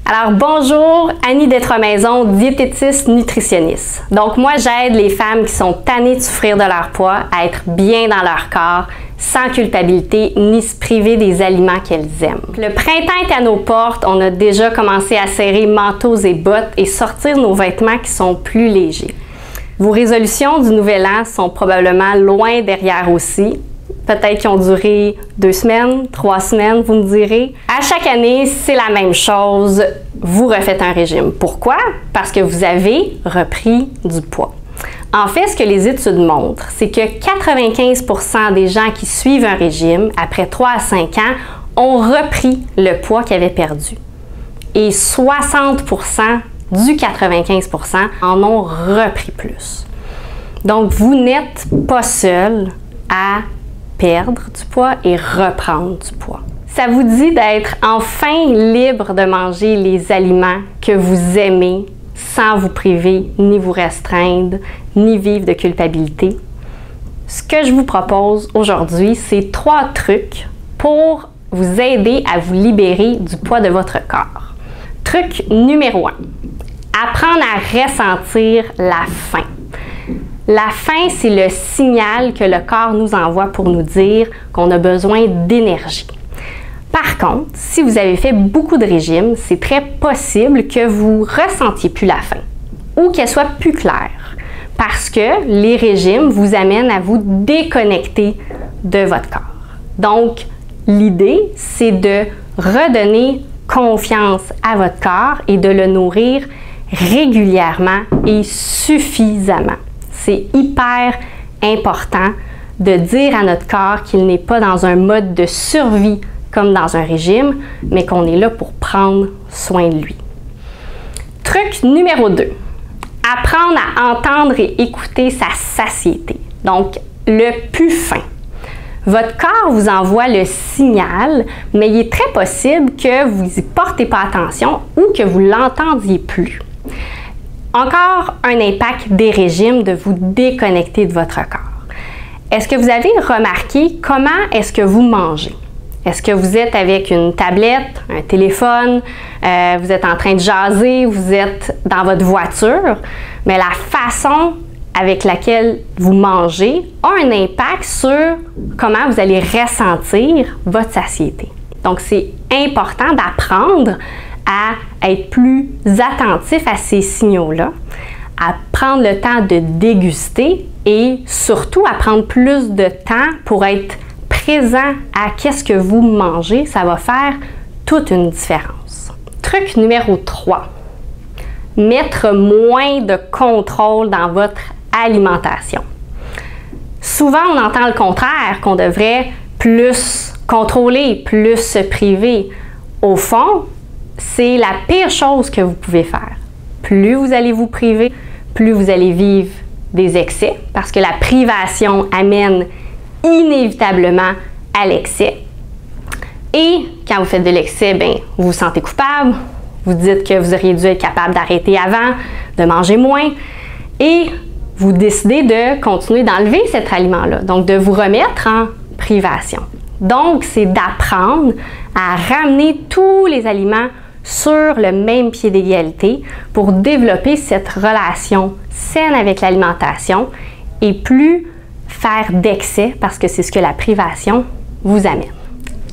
Alors bonjour, Annie Détremaison, diététiste nutritionniste. Donc moi j'aide les femmes qui sont tannées de souffrir de leur poids à être bien dans leur corps, sans culpabilité ni se priver des aliments qu'elles aiment. Le printemps est à nos portes, on a déjà commencé à serrer manteaux et bottes et sortir nos vêtements qui sont plus légers. Vos résolutions du nouvel an sont probablement loin derrière aussi. Peut-être qu'ils ont duré 2 semaines, 3 semaines, vous me direz. À chaque année, c'est la même chose. Vous refaites un régime. Pourquoi? Parce que vous avez repris du poids. En fait, ce que les études montrent, c'est que 95% des gens qui suivent un régime, après 3 à 5 ans, ont repris le poids qu'ils avaient perdu. Et 60% du 95% en ont repris plus. Donc, vous n'êtes pas seul à perdre du poids et reprendre du poids. Ça vous dit d'être enfin libre de manger les aliments que vous aimez sans vous priver, ni vous restreindre, ni vivre de culpabilité. Ce que je vous propose aujourd'hui, c'est 3 trucs pour vous aider à vous libérer du poids de votre corps. Truc numéro 1. Apprendre à ressentir la faim. La faim, c'est le signal que le corps nous envoie pour nous dire qu'on a besoin d'énergie. Par contre, si vous avez fait beaucoup de régimes, c'est très possible que vous ne ressentiez plus la faim ou qu'elle soit plus claire parce que les régimes vous amènent à vous déconnecter de votre corps. Donc, l'idée, c'est de redonner confiance à votre corps et de le nourrir régulièrement et suffisamment. C'est hyper important de dire à notre corps qu'il n'est pas dans un mode de survie comme dans un régime, mais qu'on est là pour prendre soin de lui. Truc numéro 2. Apprendre à entendre et écouter sa satiété. Donc, le plus faim. Votre corps vous envoie le signal, mais il est très possible que vous n'y portez pas attention ou que vous ne l'entendiez plus. Encore un impact des régimes de vous déconnecter de votre corps. Est-ce que vous avez remarqué comment est-ce que vous mangez? Est-ce que vous êtes avec une tablette, un téléphone, vous êtes en train de jaser, vous êtes dans votre voiture? Mais la façon avec laquelle vous mangez a un impact sur comment vous allez ressentir votre satiété. Donc, c'est important d'apprendre à être plus attentif à ces signaux-là, à prendre le temps de déguster et surtout à prendre plus de temps pour être présent à qu'est-ce que vous mangez. Ça va faire toute une différence. Truc numéro 3. Mettre moins de contrôle dans votre alimentation. Souvent, on entend le contraire, qu'on devrait plus contrôler, plus se priver. Au fond, c'est la pire chose que vous pouvez faire. Plus vous allez vous priver, plus vous allez vivre des excès, parce que la privation amène inévitablement à l'excès. Et quand vous faites de l'excès, vous vous sentez coupable, vous dites que vous auriez dû être capable d'arrêter avant, de manger moins, et vous décidez de continuer d'enlever cet aliment-là, donc de vous remettre en privation. Donc, c'est d'apprendre à ramener tous les aliments sur le même pied d'égalité pour développer cette relation saine avec l'alimentation et plus faire d'excès parce que c'est ce que la privation vous amène.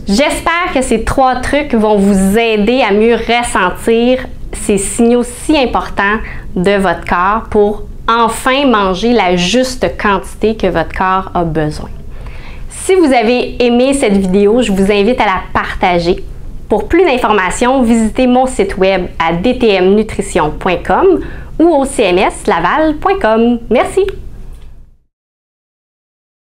J'espère que ces 3 trucs vont vous aider à mieux ressentir ces signaux si importants de votre corps pour enfin manger la juste quantité que votre corps a besoin. Si vous avez aimé cette vidéo, je vous invite à la partager. Pour plus d'informations, visitez mon site web à dtmnutrition.com ou au cmslaval.com. Merci!